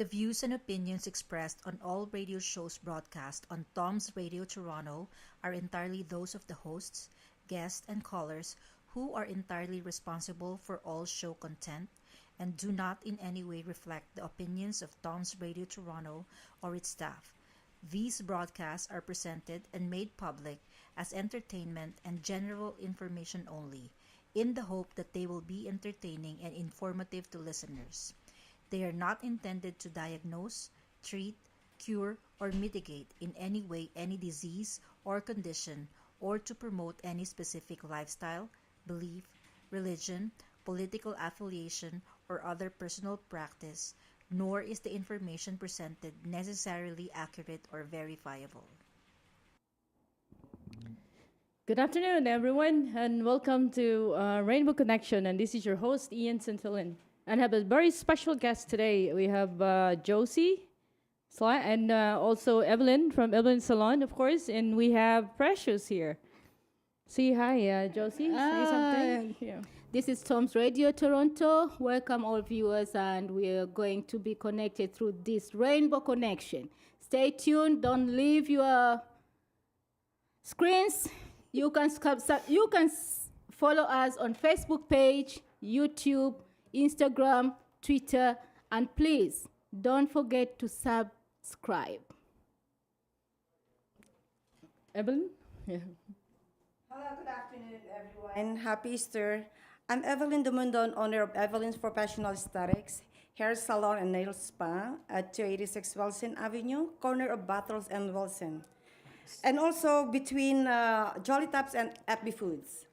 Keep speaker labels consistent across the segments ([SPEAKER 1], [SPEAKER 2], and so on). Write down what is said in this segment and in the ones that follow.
[SPEAKER 1] The views and opinions expressed on all radio shows broadcast on TOMz Radio Toronto are entirely those of the hosts, guests, and callers who are entirely responsible for all show content and do not in any way reflect the opinions of TOMz Radio Toronto or its staff. These broadcasts are presented and made public as entertainment and general information only, in the hope that they will be entertaining and informative to listeners. They are not intended to diagnose, treat, cure, or mitigate in any way any disease or condition, or to promote any specific lifestyle, belief, religion, political affiliation, or other personal practice, nor is the information presented necessarily accurate or verifiable.
[SPEAKER 2] Good afternoon, everyone, and welcome to Rainbow Connection. And this is your host, Ian Santillin. And I have a very special guest today. We have Josie and also Evelyn from Evelyn Salon, of course. And we have Precious here. Say hi, Josie. Say something. Yeah.
[SPEAKER 3] This is TOMz Radio Toronto. Welcome all viewers, and we are going to be connected through this Rainbow Connection. Stay tuned. Don't leave your screens. You can follow us on Facebook page, YouTube, Instagram, Twitter, and please don't forget to subscribe.
[SPEAKER 2] Evelyn? Yeah.
[SPEAKER 4] Hello, good afternoon, everyone. Happy Easter. I'm Evelyn Dumundon, owner of Evelyn's Professional Aesthetics, Hair Salon and Nail Spa at 286 Wilson Avenue, corner of Battles and Wilson. And also between Jolly Tops and FB Foods.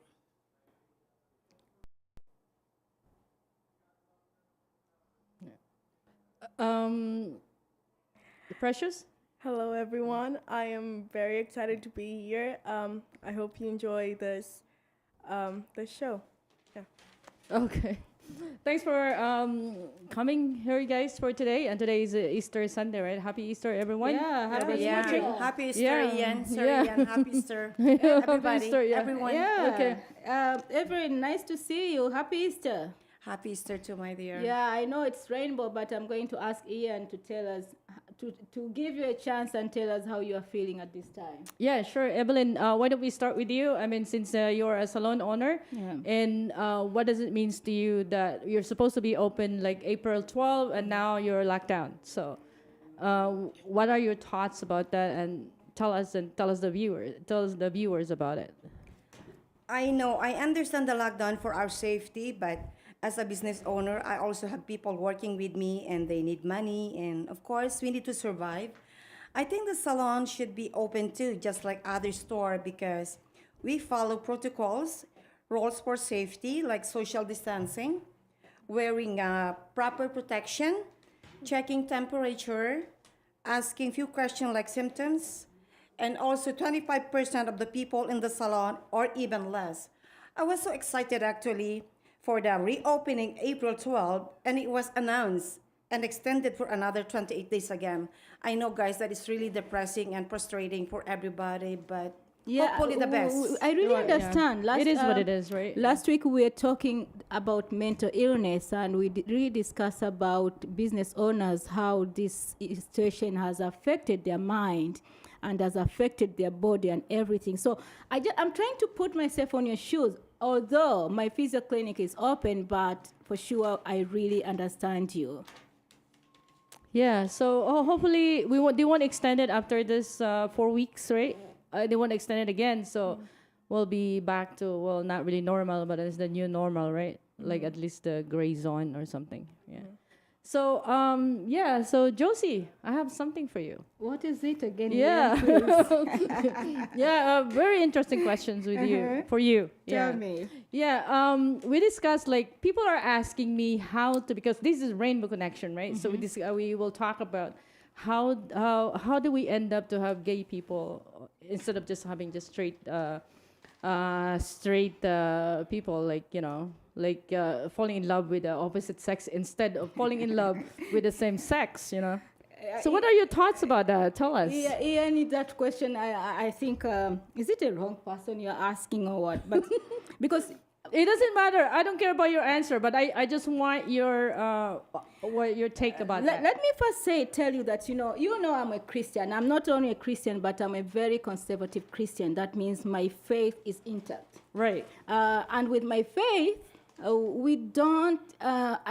[SPEAKER 2] Precious?
[SPEAKER 5] Hello, everyone. I am very excited to be here. I hope you enjoy this show. Yeah.
[SPEAKER 2] Okay. Thanks for coming here, guys, for today. And today is Easter Sunday, right? Happy Easter, everyone.
[SPEAKER 3] Yeah, happy
[SPEAKER 4] Yeah.
[SPEAKER 3] Easter.
[SPEAKER 4] Happy Easter,
[SPEAKER 2] Yeah.
[SPEAKER 4] Ian. Sir
[SPEAKER 2] Yeah.
[SPEAKER 4] Ian, happy Easter.
[SPEAKER 2] Happy
[SPEAKER 4] Everybody,
[SPEAKER 2] Easter, yeah.
[SPEAKER 4] everyone.
[SPEAKER 3] Yeah.
[SPEAKER 2] Okay.
[SPEAKER 3] Evelyn, nice to see you. Happy Easter.
[SPEAKER 4] Happy Easter too, my dear.
[SPEAKER 3] Yeah, I know it's rainbow, but I'm going to ask Ian to tell us, to give you a chance and tell us how you are feeling at this time.
[SPEAKER 2] Yeah, sure. Evelyn, why don't we start with you? I mean, since you're a salon owner, and what does it mean to you that you're supposed to be open like April 12 and now you're locked down? So, what are your thoughts about that? And tell us the viewers about it.
[SPEAKER 4] I know, I understand the lockdown for our safety, but as a business owner, I also have people working with me and they need money. And of course, we need to survive. I think the salon should be open too, just like other store, because we follow protocols, rules for safety, like social distancing, wearing proper protection, checking temperature, asking few questions like symptoms, and also 25% of the people in the salon or even less. I was so excited actually for the reopening April 12, and it was announced and extended for another 28 days again. I know, guys, that is really depressing and frustrating for everybody, but hopefully the best.
[SPEAKER 3] I really understand.
[SPEAKER 2] Yeah. It is what it is, right?
[SPEAKER 3] Last week we were talking about mental illness, and we really discussed about business owners, how this situation has affected their mind and has affected their body and everything. So I'm trying to put myself on your shoes. Although my physical clinic is open, but for sure I really understand you.
[SPEAKER 2] Yeah. So hopefully they won't extend it after this 4 weeks, right? They won't extend it again. So we'll be back to not really normal, but it's the new normal, right? Like at least the gray zone or something. Yeah. So so Josie, I have something for you.
[SPEAKER 3] What is it again?
[SPEAKER 2] Yeah. Yeah, very interesting questions for you.
[SPEAKER 5] Tell me.
[SPEAKER 2] Yeah, we discussed, like, people are asking me because this is Rainbow Connection, right? So we will talk about how do we end up to have gay people instead of just having just straight people, like falling in love with the opposite sex instead of falling in love with the same sex, So what are your thoughts about that? Tell us.
[SPEAKER 3] Yeah, Ian, that question, I think, is it a wrong person you're asking or what? But because
[SPEAKER 2] It doesn't matter. I don't care about your answer, but I just want your take about that.
[SPEAKER 3] Let me first tell you that, you know I'm a Christian. I'm not only a Christian, but I'm a very conservative Christian. That means my faith is intact.
[SPEAKER 2] Right.
[SPEAKER 3] And with my faith, we don't, I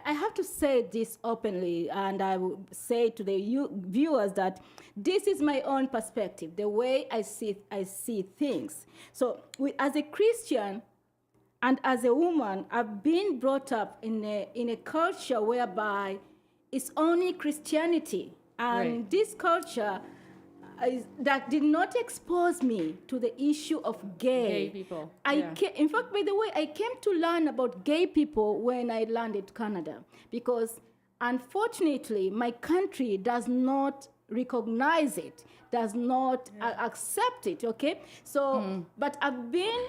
[SPEAKER 3] have to say this openly, and I will say to the viewers that this is my own perspective, the way I see things. So as a Christian, and as a woman, I've been brought up in a culture whereby it's only Christianity. And
[SPEAKER 2] Right.
[SPEAKER 3] this culture that did not expose me to the issue of
[SPEAKER 2] Gay people. Yeah.
[SPEAKER 3] In fact, by the way, I came to learn about gay people when I landed Canada. Because unfortunately, my country does not recognize it, does not accept it, okay? So, but I've been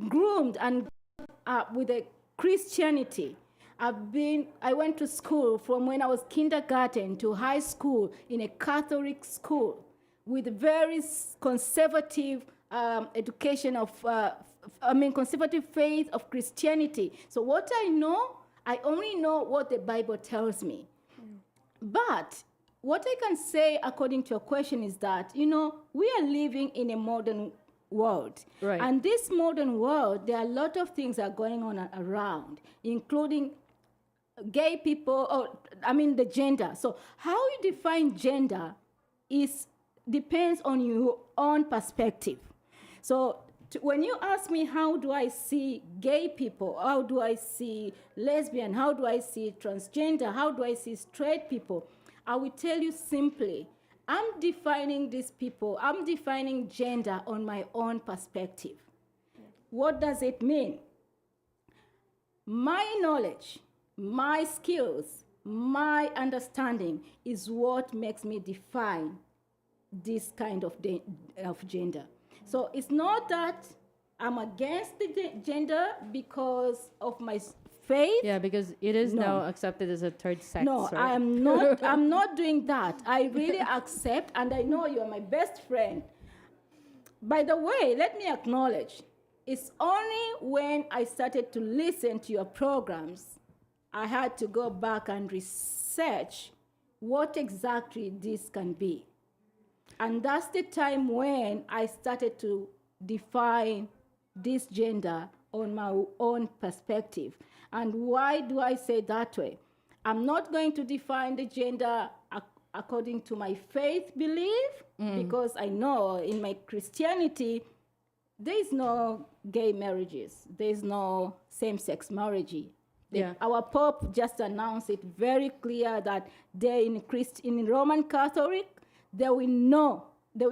[SPEAKER 3] groomed and with a Christianity. I went to school from when I was kindergarten to high school in a Catholic school with very conservative education of, conservative faith of Christianity. So what I only know what the Bible tells me. But what I can say, according to your question, is that, we are living in a modern world.
[SPEAKER 2] Right.
[SPEAKER 3] And this modern world, there are a lot of things that are going on around, including gay people, the gender. So how you define gender depends on your own perspective. So when you ask me how do I see gay people, how do I see lesbian, how do I see transgender, how do I see straight people, I will tell you simply, I'm defining these people, I'm defining gender on my own perspective. What does it mean? My knowledge, my skills, my understanding is what makes me define this kind of gender. So it's not that I'm against the gender because of my faith.
[SPEAKER 2] Yeah, because it is now accepted as a third sex.
[SPEAKER 3] No,
[SPEAKER 2] right?
[SPEAKER 3] I'm not. I'm not doing that. I really accept, and I know you are my best friend. By the way, let me acknowledge, it's only when I started to listen to your programs, I had to go back and research what exactly this can be. And that's the time when I started to define this gender on my own perspective. And why do I say that way? I'm not going to define the gender according to my faith belief, because I know in my Christianity, there is no gay marriages. There is no same-sex marriage. Our Pope just announced it very clear that in Roman Catholic, there will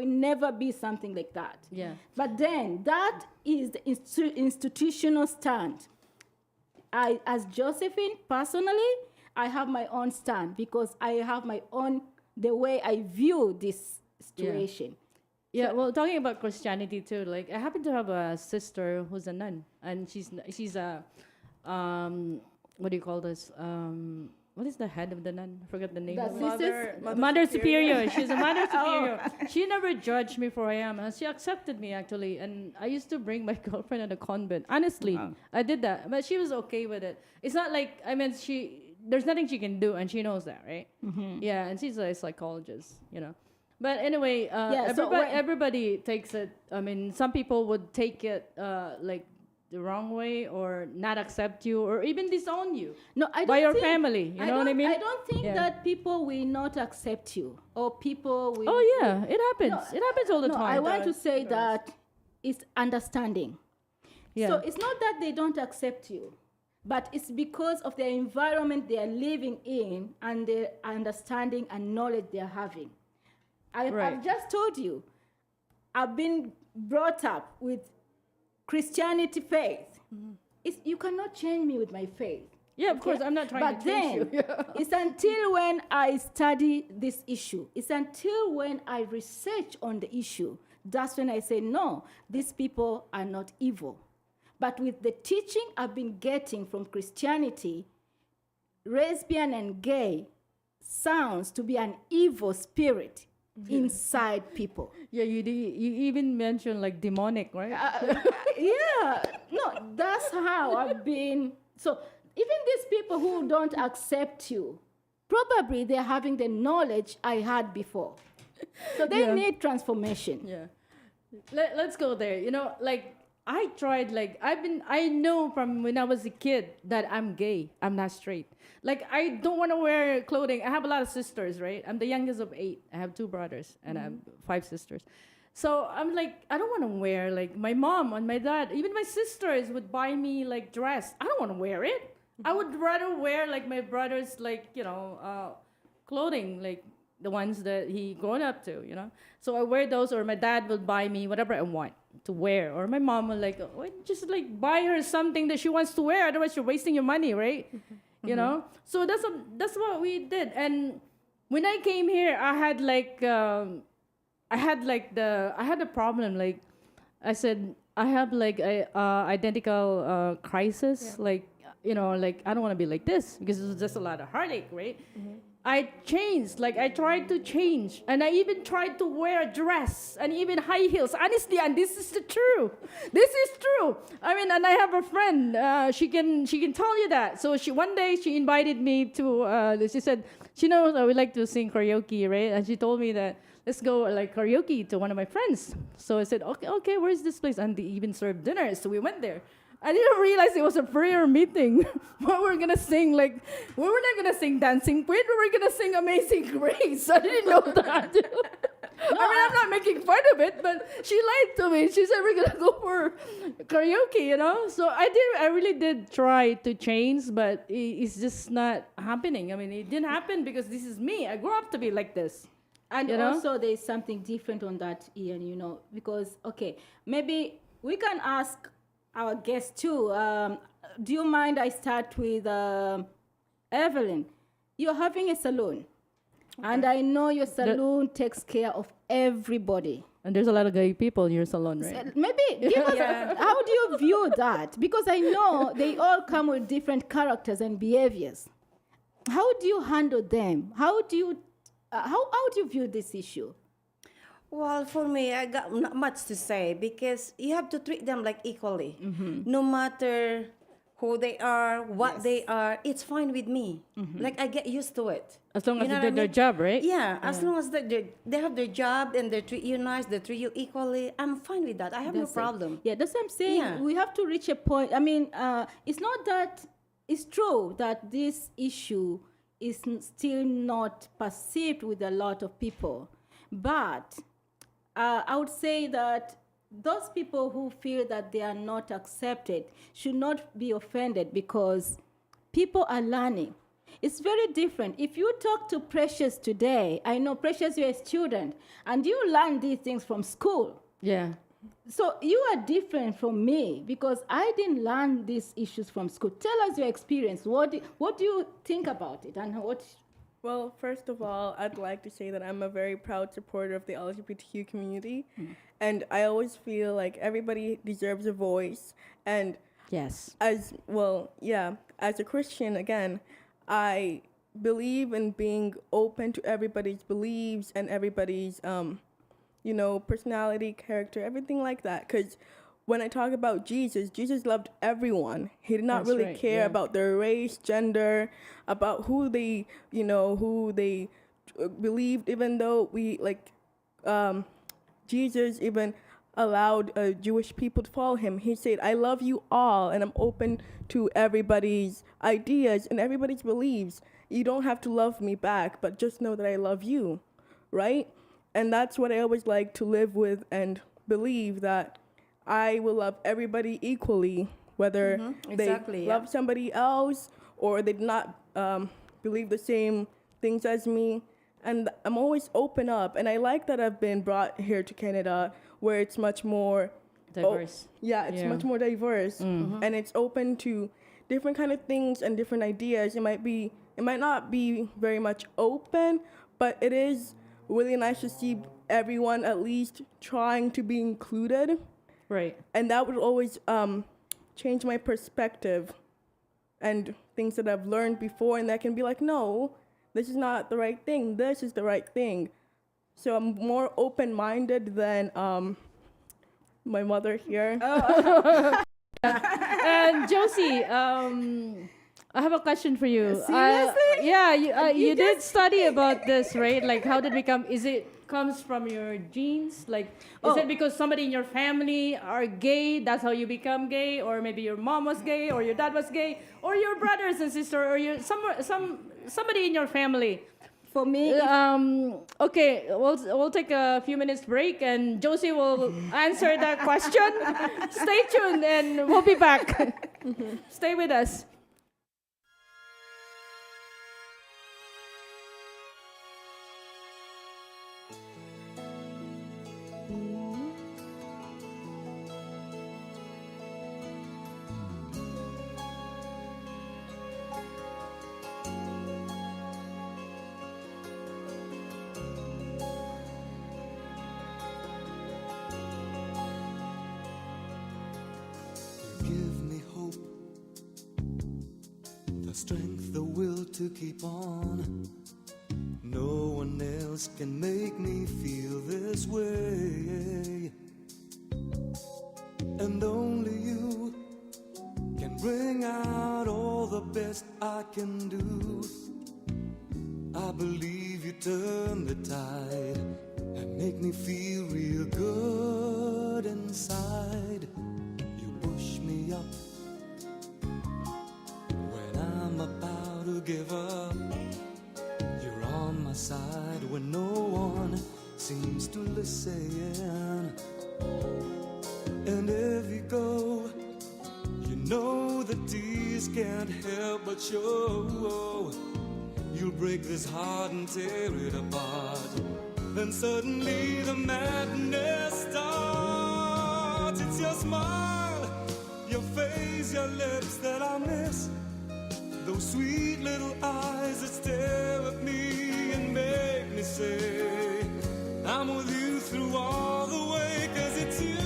[SPEAKER 3] never be something like that.
[SPEAKER 2] Yeah.
[SPEAKER 3] But then that is the institutional stand. As Josephine, personally, I have my own stand because I have my own, the way I view this situation.
[SPEAKER 2] Yeah, well, talking about Christianity too, like I happen to have a sister who's a nun, and she's a, what do you call this? What is the head of the nun? I forgot the name.
[SPEAKER 3] That's
[SPEAKER 2] of it.
[SPEAKER 5] Mother
[SPEAKER 2] Superior. She's a Mother Superior. She never judged me for who I am. And she accepted me, actually. And I used to bring my girlfriend at a convent. Honestly, I did that. But she was okay with it. It's not like, there's nothing she can do, and she knows that, right? Mm-hmm. Yeah, and she's a psychologist, But anyway, everybody takes it. Some people would take it like the wrong way, or not accept you, or even disown you.
[SPEAKER 3] No, I don't
[SPEAKER 2] by your
[SPEAKER 3] think,
[SPEAKER 2] family. You know what I mean?
[SPEAKER 3] I don't think that people will not accept you, or people will.
[SPEAKER 2] Oh yeah, it happens.
[SPEAKER 3] No,
[SPEAKER 2] it happens all the
[SPEAKER 3] no,
[SPEAKER 2] time.
[SPEAKER 3] I want to say that it's understanding.
[SPEAKER 2] Yeah.
[SPEAKER 3] So it's not that they don't accept you, but it's because of the environment they are living in and the understanding and knowledge they are having. I've just told you, I've been brought up with Christianity faith. You cannot change me with my faith.
[SPEAKER 2] Yeah, of course, I'm not trying to change you.
[SPEAKER 3] It's until when I study this issue, it's until when I research on the issue, that's when I say, no, these people are not evil. But with the teaching I've been getting from Christianity, lesbian and gay sounds to be an evil spirit. inside people.
[SPEAKER 2] Yeah, you even mentioned like demonic, right?
[SPEAKER 3] Yeah, no, that's how I've been. So even these people who don't accept you, probably they're having the knowledge I had before. So they
[SPEAKER 2] Yeah.
[SPEAKER 3] need transformation.
[SPEAKER 2] Yeah. Let's go there. You know, like I tried, like I know from when I was a kid that I'm gay. I'm not straight. Like I don't want to wear clothing. I have a lot of sisters, right? I'm the youngest of 8. I have 2 brothers and I have 5 sisters. So I'm like, I don't want to wear like my mom and my dad, even my sisters would buy me like dress. I don't want to wear it. I would rather wear like my brother's like, clothing, like the ones that he grown up to, you know. So I wear those, or my dad will buy me whatever I want to wear, or my mom will like, oh, just like buy her something that she wants to wear. Otherwise, you're wasting your money, right? You know. So that's what we did. And when I came here, I had a problem. Like I said, I have like a identical crisis. Like like I don't want to be like this because it's just a lot of heartache, right? I changed. Like I tried to change, and I even tried to wear a dress and even high heels. Honestly, and this is the true. This is true. I mean, and I have a friend. She can tell you that. So one day she invited me to. She said she knows I would like to sing karaoke, right? And she told me that let's go like karaoke to one of my friends. So I said, okay, where's this place? And they even served dinner. So we went there. I didn't realize it was a prayer meeting. What we're gonna sing, like, we were not gonna sing Dancing Queen, we were gonna sing Amazing Grace. I didn't know that. I'm not making fun of it, but she lied to me. She said we're gonna go for karaoke, you know. So I really did try to change, but it's just not happening. I mean, it didn't happen because this is me. I grew up to be like this.
[SPEAKER 3] And also there's something different on that, Ian, because, okay, maybe we can ask our guest too. Do you mind I start with Evelyn? You're having a salon. Okay. And I know your salon takes care of everybody.
[SPEAKER 2] And there's a lot of gay people in your salon, right?
[SPEAKER 3] Maybe give us how do you view that? Because I know they all come with different characters and behaviors. How do you handle them? How do you view this issue?
[SPEAKER 4] Well, for me, I got not much to say because you have to treat them like equally. No matter who they are, what they are, it's fine with me. Like I get used to it.
[SPEAKER 2] As long as
[SPEAKER 4] know
[SPEAKER 2] they
[SPEAKER 4] what I
[SPEAKER 2] do their
[SPEAKER 4] mean?
[SPEAKER 2] job, right?
[SPEAKER 4] Yeah, as long as they have their job and they treat you nice, they treat you equally, I'm fine with that. I have no problem.
[SPEAKER 3] Yeah, that's what I'm saying.
[SPEAKER 4] Yeah.
[SPEAKER 3] We have to reach a point. I mean, it's not that it's true that this issue is still not perceived with a lot of people, but I would say that those people who feel that they are not accepted should not be offended because people are learning. It's very different. If you talk to Precious today, I know Precious, you're a student, and you learn these things from school.
[SPEAKER 2] Yeah.
[SPEAKER 3] So you are different from me because I didn't learn these issues from school. Tell us your experience. What do you think about it, and what?
[SPEAKER 5] Well, first of all, I'd like to say that I'm a very proud supporter of the LGBTQ community. And I always feel like everybody deserves a voice. And
[SPEAKER 2] Yes.
[SPEAKER 5] as a Christian, again, I believe in being open to everybody's beliefs and everybody's, personality, character, everything like that. Because when I talk about Jesus, Jesus loved everyone. He did not
[SPEAKER 2] That's
[SPEAKER 5] really
[SPEAKER 2] right,
[SPEAKER 5] care
[SPEAKER 2] yeah.
[SPEAKER 5] about their race, gender, about who they believed, even though Jesus even allowed Jewish people to follow him. He said, I love you all, and I'm open to everybody's ideas and everybody's beliefs. You don't have to love me back, but just know that I love you, right? And that's what I always like to live with and believe, that I will love everybody equally, whether they love somebody else or they do not believe the same things as me. And I'm always open up. And I like that I've been brought here to Canada where it's much more
[SPEAKER 2] Diverse.
[SPEAKER 5] It's much more diverse. And it's open to different kind of things and different ideas. It might not be very much open, but it is really nice to see everyone at least trying to be included.
[SPEAKER 2] Right.
[SPEAKER 5] And that would always change my perspective and things that I've learned before, and that can be like, no, this is not the right thing. This is the right thing. So I'm more open-minded than my mother here.
[SPEAKER 2] And Josie, I have a question for you.
[SPEAKER 3] Seriously?
[SPEAKER 2] Yeah, you did study about this, right? Like, how did we come? Is it comes from your genes? Like, is it because somebody in your family are gay? That's how you become gay, or maybe your mom was gay, or your dad was gay, or your brothers and sister, or your somebody in your family.
[SPEAKER 3] For me,
[SPEAKER 2] Okay, we'll take a few minutes break, and Josie will answer that question. Stay tuned, and we'll be back. Stay with us.
[SPEAKER 6] Give me hope, the strength, the will to keep on. No one else can make me feel this way, and only you can bring out all the best I can do. I believe you turn the tide and make me feel real good inside. You push me up when I'm about to give up. You're on my side when no one seems to listen. And if you go, you know the tears can't help but show. You'll break this heart and tear it apart. Then suddenly the madness starts. It's your smile, your face, your lips that I miss. Those sweet little eyes that stare at me and make me say, I'm with you through all the way. 'Cause it's you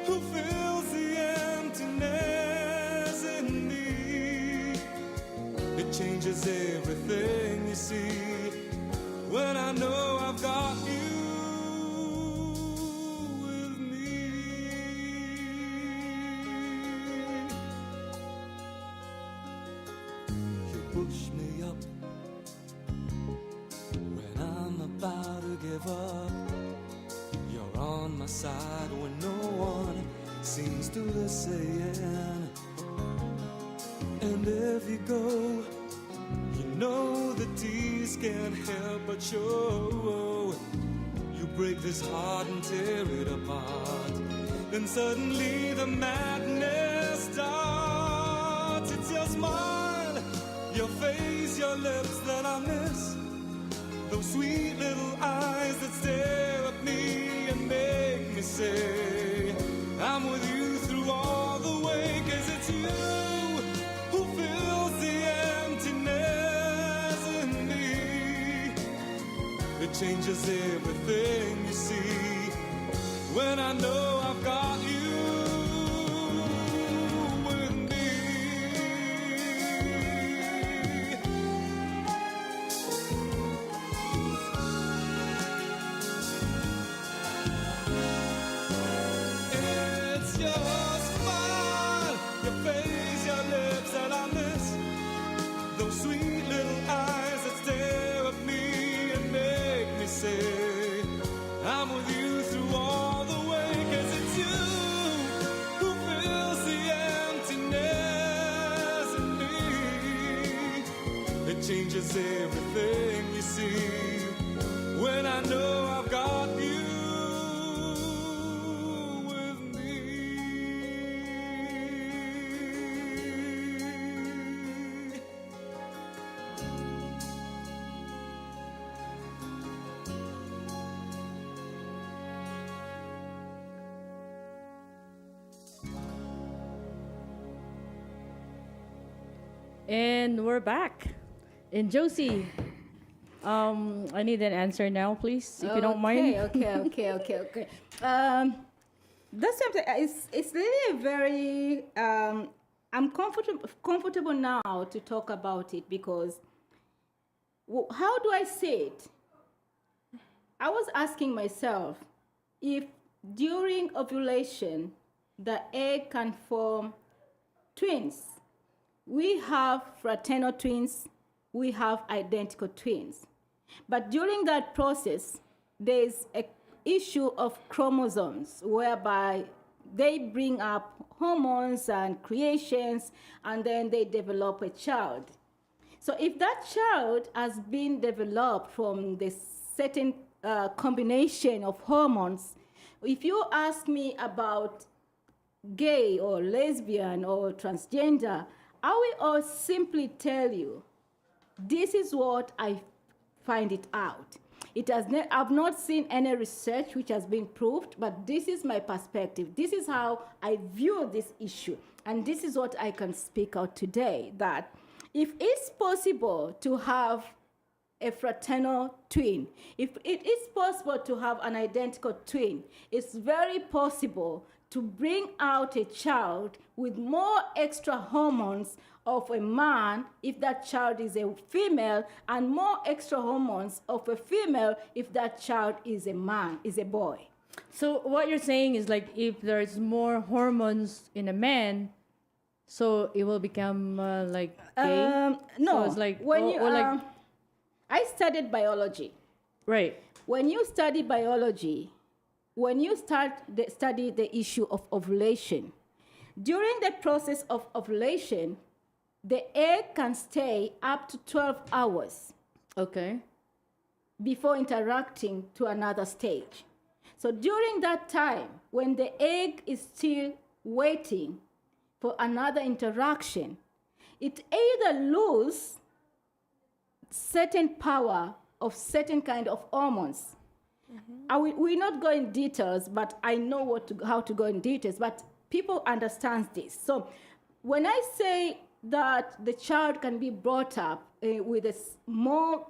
[SPEAKER 6] who fills the emptiness in me. It changes everything, you see, when I know I've got you with me. You push me up when I'm about to give up. You're on my side when no one seems to listen. And if you go, you know the tears can't help but show. You break this heart and tear it apart. Then suddenly the madness starts. It's your smile, your face, your lips that I miss. Those sweet little eyes that stare at me and make me say, I'm with you through all the way. 'Cause it's you who fills the emptiness in me. It changes everything, you see, when I know I've got you with me. It's your smile, your face, your lips that I miss. Those sweet little eyes that stare at me and make me say, I'm with you through all the way. 'Cause it's you who fills the emptiness in me. It changes everything, you see, when I know I've got you with me.
[SPEAKER 2] And we're back. And Josie, I need an answer now, please, if you don't mind.
[SPEAKER 3] Okay. That's something. It's really very. I'm comfortable now to talk about it because. How do I say it? I was asking myself if during ovulation the egg can form twins. We have fraternal twins, we have identical twins. But during that process, there's an issue of chromosomes whereby they bring up hormones and creations, and then they develop a child. So if that child has been developed from the certain combination of hormones, if you ask me about gay or lesbian or transgender, I will all simply tell you, this is what I find it out. I've not seen any research which has been proved, but this is my perspective. This is how I view this issue. And this is what I can speak out today, that if it's possible to have a fraternal twin, if it is possible to have an identical twin, it's very possible to bring out a child with more extra hormones of a man if that child is a female, and more extra hormones of a female if that child is a man, is a boy.
[SPEAKER 2] So what you're saying is like if there's more hormones in a man, so it will become like gay?
[SPEAKER 3] No,
[SPEAKER 2] So it's like,
[SPEAKER 3] when you,
[SPEAKER 2] or like,
[SPEAKER 3] I studied biology.
[SPEAKER 2] right.
[SPEAKER 3] When you study biology, when you study the issue of ovulation, during the process of ovulation, the egg can stay up to 12 hours
[SPEAKER 2] Okay.
[SPEAKER 3] before interacting to another stage. So during that time, when the egg is still waiting for another interaction, it either loses certain power of certain kind of hormones. We're not going in details, but I know how to go in details, but people understand this. So when I say that the child can be brought up with more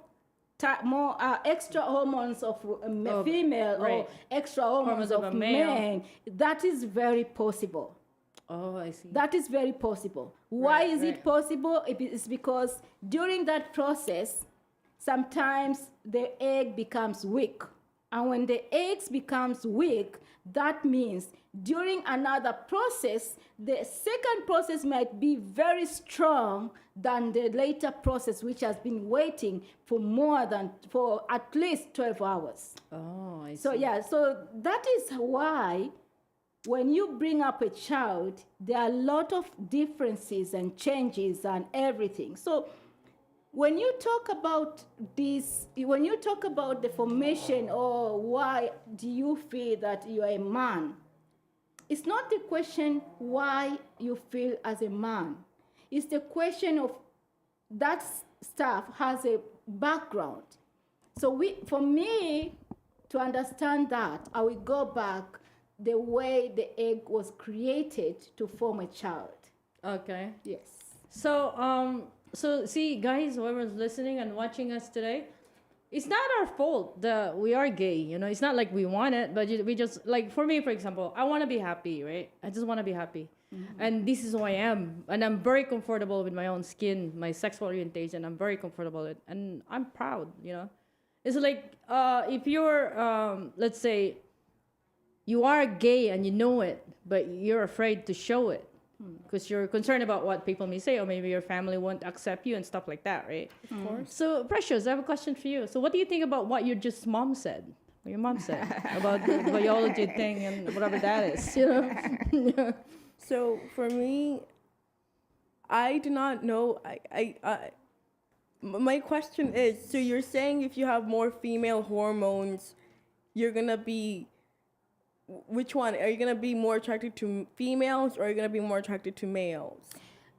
[SPEAKER 3] extra hormones of a female,
[SPEAKER 2] right.
[SPEAKER 3] or extra hormones of
[SPEAKER 2] a male.
[SPEAKER 3] men, that is very possible.
[SPEAKER 2] Oh, I see.
[SPEAKER 3] That is very possible. Why
[SPEAKER 2] Right,
[SPEAKER 3] is
[SPEAKER 2] right.
[SPEAKER 3] it possible? It is because during that process, sometimes the egg becomes weak. And when the eggs becomes weak, that means during another process, the second process might be very strong than the later process, which has been waiting for at least 12 hours.
[SPEAKER 2] Oh, I see.
[SPEAKER 3] So yeah, so that is why when you bring up a child, there are a lot of differences and changes and everything. So when you talk about this, when you talk about the formation or why do you feel that you are a man, it's not the question why you feel as a man. It's the question of that stuff has a background. So for me to understand that, I will go back the way the egg was created to form a child.
[SPEAKER 2] Okay.
[SPEAKER 3] Yes.
[SPEAKER 2] So see, guys, whoever's listening and watching us today, it's not our fault that we are gay. You know, it's not like we want it, but we just, like, for me, for example, I want to be happy, right? I just want to be happy. Mm-hmm. And this is who I am. And I'm very comfortable with my own skin, my sexual orientation. I'm very comfortable with it. And I'm proud, you know? It's like, if you're, let's say, you are gay and you know it, but you're afraid to show it because you're concerned about what people may say, or maybe your family won't accept you and stuff like that, right?
[SPEAKER 5] Of course.
[SPEAKER 2] So, Precious, I have a question for you. So, what do you think about what your mom said? What your mom said about the biology thing and whatever that is, you know?
[SPEAKER 5] So for me, I do not know. My question is, so you're saying if you have more female hormones, you're gonna be, which one? Are you gonna be more attracted to females, or are you gonna be more attracted to males?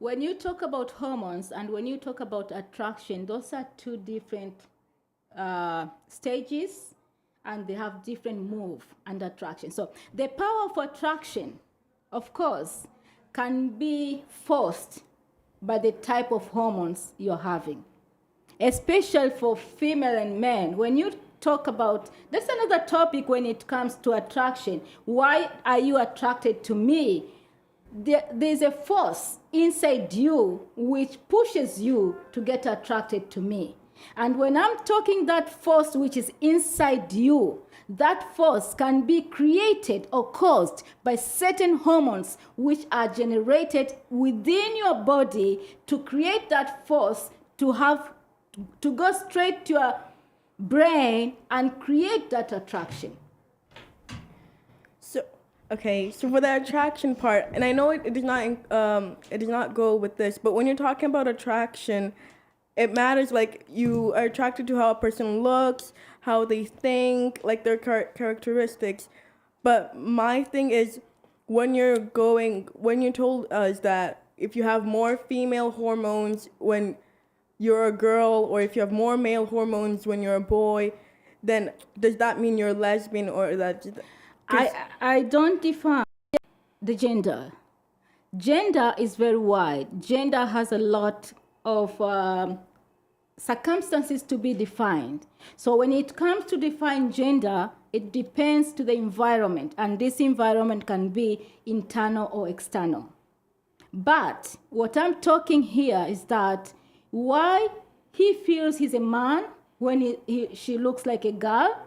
[SPEAKER 3] When you talk about hormones and when you talk about attraction, those are two different stages, and they have different move and attraction. So the power of attraction, of course, can be forced by the type of hormones you're having, especially for female and men. When you talk about, that's another topic when it comes to attraction. Why are you attracted to me? There's a force inside you which pushes you to get attracted to me. And when I'm talking that force which is inside you, that force can be created or caused by certain hormones which are generated within your body to create that force to go straight to your brain and create that attraction.
[SPEAKER 5] So, okay, so for the attraction part, and I know it does not go with this, but when you're talking about attraction, it matters, like, you are attracted to how a person looks, how they think, like their characteristics. But my thing is, when you told us that if you have more female hormones when you're a girl, or if you have more male hormones when you're a boy, then does that mean you're lesbian, or that?
[SPEAKER 3] I don't define the gender. Gender is very wide. Gender has a lot of circumstances to be defined. So when it comes to define gender, it depends to the environment, and this environment can be internal or external. But what I'm talking here is that why he feels he's a man when she looks like a girl,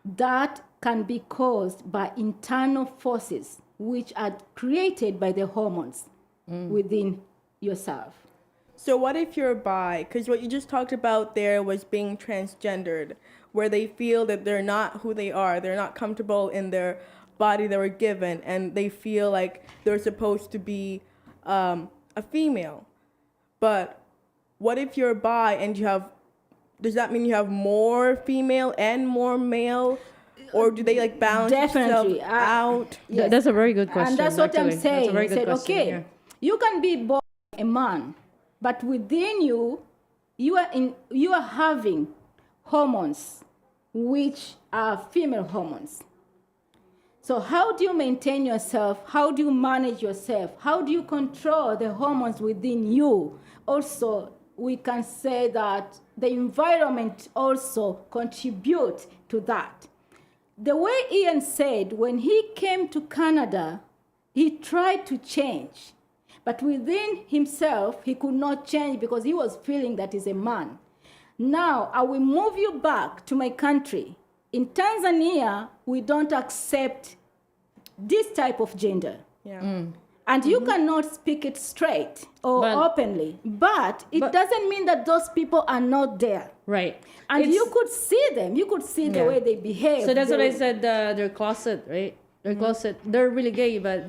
[SPEAKER 3] that can be caused by internal forces which are created by the hormones within yourself.
[SPEAKER 5] So what if you're bi? Because what you just talked about there was being transgendered, where they feel that they're not who they are. They're not comfortable in their body they were given, and they feel like they're supposed to be a female. But what if you're bi and does that mean you have more female and more male? Or do they like balance
[SPEAKER 3] Definitely.
[SPEAKER 5] yourself out?
[SPEAKER 2] Yes. That's a very good question.
[SPEAKER 3] And that's what
[SPEAKER 2] actually.
[SPEAKER 3] I'm saying.
[SPEAKER 2] That's a very good question.
[SPEAKER 3] Okay,
[SPEAKER 2] Yeah.
[SPEAKER 3] you can be born a man, but within you, you are having hormones which are female hormones. So how do you maintain yourself? How do you manage yourself? How do you control the hormones within you? Also, we can say that the environment also contributes to that. The way Ian said, when he came to Canada, he tried to change. But within himself, he could not change because he was feeling that he's a man. Now, I will move you back to my country. In Tanzania, we don't accept this type of gender.
[SPEAKER 5] Yeah.
[SPEAKER 3] And you cannot speak it straight or openly. But it doesn't mean that those people are not there.
[SPEAKER 2] Right.
[SPEAKER 3] And you could see them. You could see the way they behave.
[SPEAKER 2] So that's what I said, they're closet, right? They're closet. They're really gay, but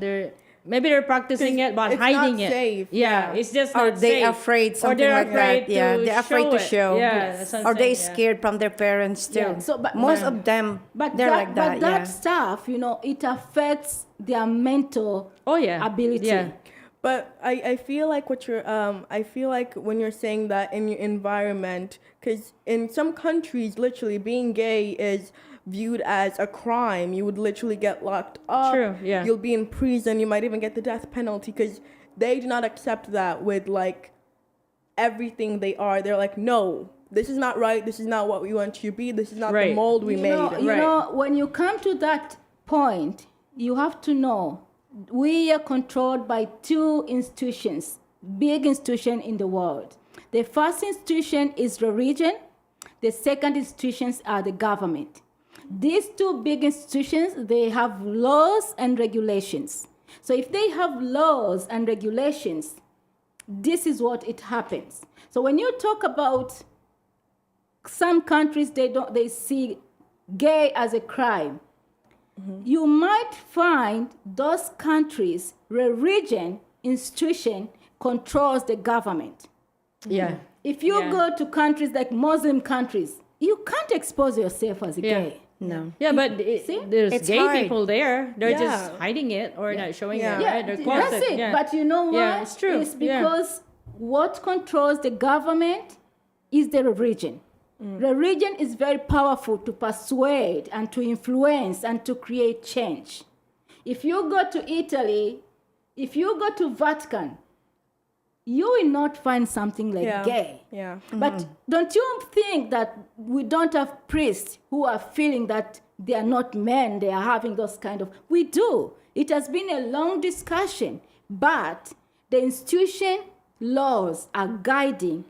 [SPEAKER 2] maybe they're practicing it, but
[SPEAKER 5] it's
[SPEAKER 2] hiding
[SPEAKER 5] not
[SPEAKER 2] it.
[SPEAKER 5] safe.
[SPEAKER 2] Yeah, it's just
[SPEAKER 4] Or
[SPEAKER 2] not
[SPEAKER 4] they
[SPEAKER 2] safe.
[SPEAKER 4] afraid,
[SPEAKER 2] Or
[SPEAKER 4] something
[SPEAKER 2] they're
[SPEAKER 4] like
[SPEAKER 2] afraid
[SPEAKER 4] that. Yeah,
[SPEAKER 2] to
[SPEAKER 4] they're afraid
[SPEAKER 2] show
[SPEAKER 4] to
[SPEAKER 2] it.
[SPEAKER 4] show.
[SPEAKER 2] Yeah, that's what I'm
[SPEAKER 4] Or they
[SPEAKER 2] saying, yeah.
[SPEAKER 4] scared from their parents too.
[SPEAKER 3] Yeah, so, but-
[SPEAKER 4] Most of them, they're like that.
[SPEAKER 3] But that stuff, it affects their mental ability.
[SPEAKER 2] Yeah.
[SPEAKER 5] But I feel like I feel like when you're saying that in your environment, because in some countries, literally being gay is viewed as a crime. You would literally get locked up.
[SPEAKER 2] True, yeah.
[SPEAKER 5] You'll be in prison. You might even get the death penalty because they do not accept that with like everything they are. They're like, no, this is not right. This is not what we want you to be. This is not the
[SPEAKER 2] Right.
[SPEAKER 5] mold we made.
[SPEAKER 3] You know, when you come to that point, you have to know we are controlled by two institutions, big institutions in the world. The first institution is religion. The second institutions are the government. These two big institutions, they have laws and regulations. So if they have laws and regulations, this is what it happens. So when you talk about some countries, they see gay as a crime. You might find those countries, religion, institution controls the government.
[SPEAKER 2] Yeah.
[SPEAKER 3] If you go to countries like Muslim countries, you can't expose yourself as a
[SPEAKER 2] Yeah.
[SPEAKER 3] gay.
[SPEAKER 4] No.
[SPEAKER 2] Yeah, but there's
[SPEAKER 4] It's
[SPEAKER 2] gay
[SPEAKER 4] hard.
[SPEAKER 2] people there. They're
[SPEAKER 5] Yeah.
[SPEAKER 2] just hiding it or not showing
[SPEAKER 5] Yeah.
[SPEAKER 2] it, right? They're closet.
[SPEAKER 3] That's it.
[SPEAKER 2] Yeah.
[SPEAKER 3] But you know what?
[SPEAKER 2] Yeah, it's true.
[SPEAKER 3] It's
[SPEAKER 2] Yeah.
[SPEAKER 3] because what controls the government is the religion. Religion is very powerful to persuade and to influence and to create change. If you go to Italy, if you go to Vatican, you will not find something like gay.
[SPEAKER 5] Yeah.
[SPEAKER 3] But don't you think that we don't have priests who are feeling that they are not men, they are having those kind of... We do. It has been a long discussion, but the institution laws are guiding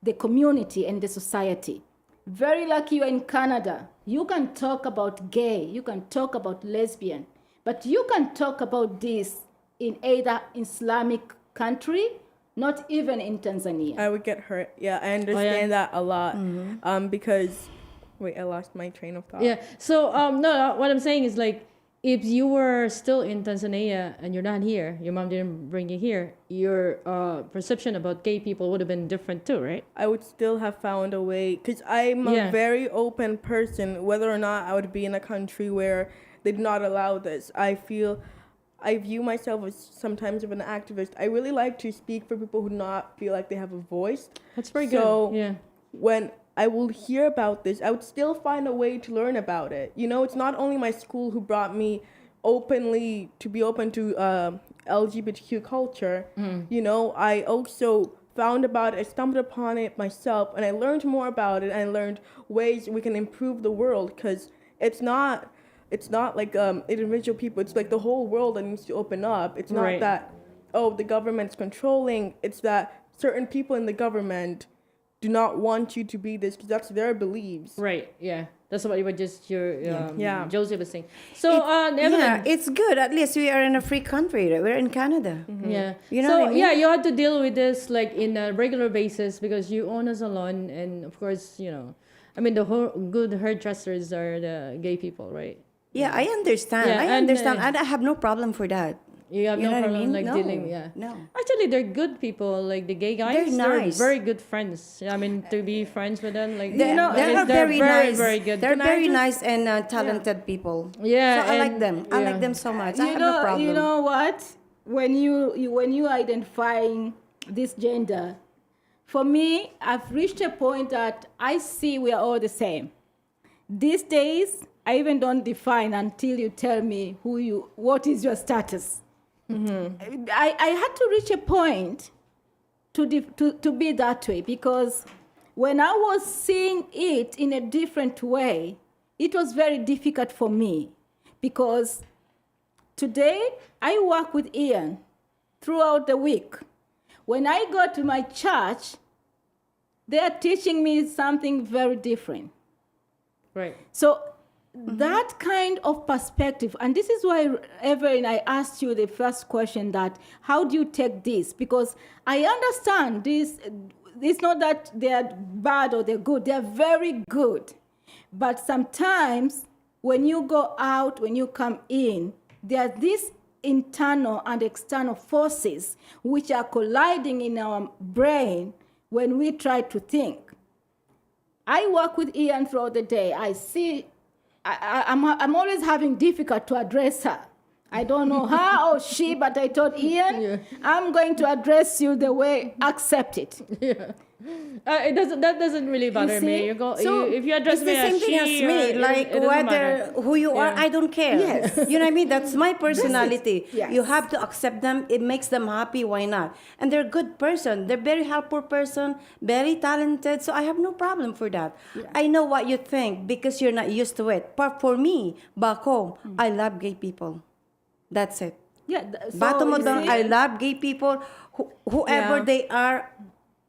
[SPEAKER 3] the community and the society. Very lucky you're in Canada. You can talk about gay, you can talk about lesbian, but you can talk about this in either Islamic country, not even in Tanzania.
[SPEAKER 5] I would get hurt. Yeah, I understand that a lot. Because, wait, I lost my train of thought.
[SPEAKER 2] Yeah. So no, what I'm saying is like, if you were still in Tanzania and you're not here, your mom didn't bring you here, your perception about gay people would have been different too, right?
[SPEAKER 5] I would still have found a way, because I'm a very open person, whether or not I would be in a country where they did not allow this. I view myself as sometimes of an activist. I really like to speak for people who do not feel like they have a voice.
[SPEAKER 2] That's very
[SPEAKER 5] So
[SPEAKER 2] good. Yeah.
[SPEAKER 5] when I will hear about this, I would still find a way to learn about it. You know, it's not only my school who brought me openly to be open to LGBTQ culture. You know, I also found about it, I stumbled upon it myself, and I learned more about it, and I learned ways we can improve the world, because it's not like individual people, it's like the whole world that needs to open up. It's not that, the government's controlling, it's that certain people in the government do not want you to be this, because that's their beliefs.
[SPEAKER 2] Right. Yeah. That's what you were just Joseph was saying. So
[SPEAKER 4] Yeah, it's good. At least we are in a free country. Right? We're in Canada.
[SPEAKER 2] Yeah.
[SPEAKER 4] You know
[SPEAKER 2] so
[SPEAKER 4] what I mean?
[SPEAKER 2] yeah, you had to deal with this like in a regular basis because you own a salon, and of course, you know, I mean, the whole good hairdressers are the gay people, right?
[SPEAKER 4] Yeah, I understand.
[SPEAKER 2] Yeah,
[SPEAKER 4] I
[SPEAKER 2] and,
[SPEAKER 4] understand. And I have no problem for that.
[SPEAKER 2] You have
[SPEAKER 4] You
[SPEAKER 2] no
[SPEAKER 4] know what I
[SPEAKER 2] problem
[SPEAKER 4] mean?
[SPEAKER 2] like
[SPEAKER 4] No,
[SPEAKER 2] dealing,
[SPEAKER 4] no.
[SPEAKER 2] Actually, they're good people. Like the gay guys,
[SPEAKER 4] They're nice.
[SPEAKER 2] very good friends. I mean, to be friends with them, like
[SPEAKER 4] They're
[SPEAKER 2] they're
[SPEAKER 4] very nice.
[SPEAKER 2] very good.
[SPEAKER 4] They're very nice and talented people.
[SPEAKER 2] Yeah,
[SPEAKER 4] So I like
[SPEAKER 2] and-
[SPEAKER 4] them. I
[SPEAKER 2] yeah.
[SPEAKER 4] like them so much. I have no problem.
[SPEAKER 3] You know what? When you identifying this gender, for me, I've reached a point that I see we are all the same. These days, I even don't define until you tell me what is your status. I had to reach a point to be that way, because when I was seeing it in a different way, it was very difficult for me, because today I work with Ian throughout the week. When I go to my church, they are teaching me something very different.
[SPEAKER 2] Right.
[SPEAKER 3] So that kind of perspective, and this is why, Evelyn, I asked you the first question, that how do you take this? Because I understand this, it's not that they're bad or they're good, they're very good. But sometimes when you go out, when you come in, there are these internal and external forces which are colliding in our brain when we try to think. I work with Ian throughout the day. I see I'm always having difficult to address her. I don't know her or she, but I told Ian, I'm going to address you the way, accept it.
[SPEAKER 2] Yeah. That doesn't really bother me. If you address
[SPEAKER 4] it's
[SPEAKER 2] me
[SPEAKER 4] the same
[SPEAKER 2] as
[SPEAKER 4] thing
[SPEAKER 2] she,
[SPEAKER 4] as me. Like
[SPEAKER 2] it doesn't matter.
[SPEAKER 4] who you are,
[SPEAKER 2] Yeah.
[SPEAKER 4] I don't care.
[SPEAKER 3] Yes.
[SPEAKER 4] You know what I mean? That's my personality.
[SPEAKER 3] Yes.
[SPEAKER 4] You have to accept them. It makes them happy. Why not? And they're a good person. They're very helpful person, very talented. So I have no problem for that.
[SPEAKER 3] Yeah.
[SPEAKER 4] I know what you think because you're not used to it. But for me, back home, I love gay people. That's it.
[SPEAKER 3] Yeah.
[SPEAKER 4] Bottom of
[SPEAKER 3] you
[SPEAKER 4] them,
[SPEAKER 3] see-
[SPEAKER 4] I love gay people. Whoever
[SPEAKER 2] Yeah.
[SPEAKER 4] they are,